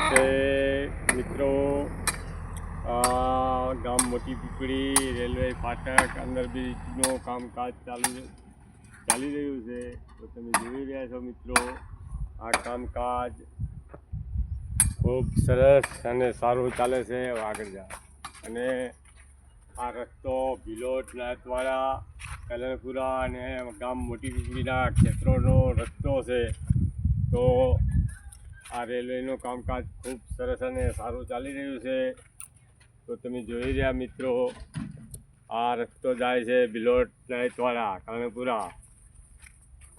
નમસ્તે મિત્રો, ગામ મોટી પીપળી રેલવે ફાટક અંડરબ્રિજનું કામકાજ ચાલી રહ્યું છે. તો તમે જોઈ રહ્યા છો મિત્રો, આ કામકાજ ખૂબ સરસ અને સારું ચાલે છે. આગળ જા અને આ રસ્તો ભિલોટ નાથવાડા કલરપુરા અને ગામ મોટી પીપળીના ક્ષેત્રોનો રસ્તો છે. તો આ રેલવેનું કામકાજ ખૂબ સરસ અને સારું ચાલી રહ્યું છે. તો તમે જોઈ રહ્યા મિત્રો, આ રસ્તો જાય છે ભિલોટ નાથવાડા કલરપુરા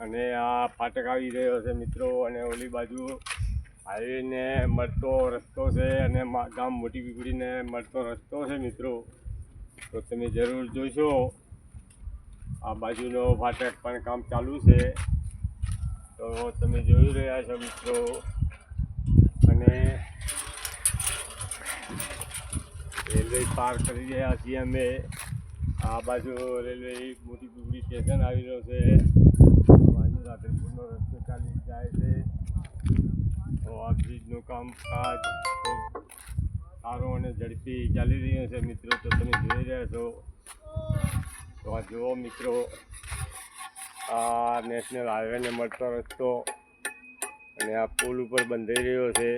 અને આ ફાટક આવી રહ્યો છે મિત્રો. અને ઓલી બાજુ હાઈવેને મળતો રસ્તો છે અને ગામ મોટી પીપળીને મળતો રસ્તો છે મિત્રો. તો તમે જરૂર જોશો. આ બાજુનો ફાટક પણ કામ ચાલુ છે. તો તમે જોઈ રહ્યા છો મિત્રો. અને રેલવે પાર કરી રહ્યા છીએ અમે. આ બાજુ રેલવે મોટી પીપળી સ્ટેશન આવી રહ્યો છે. આ બાજુ રાધનપુરનો રસ્તો ચાલી જાય છે. તો આ બ્રિજનું કામકાજ ખૂબ સારું અને ઝડપી ચાલી રહ્યું છે મિત્રો. તો તમે જોઈ રહ્યા છો. તો આ જુઓ મિત્રો, આ નેશનલ હાઈવેને મળતો રસ્તો અને આ પુલ ઉપર બંધાઈ રહ્યો છે.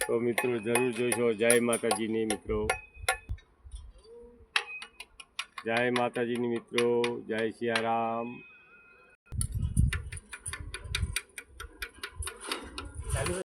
તો મિત્રો જરૂર જોઈશો. જય માતાજીની મિત્રો, જય માતાજીની મિત્રો, જય સિયારામ.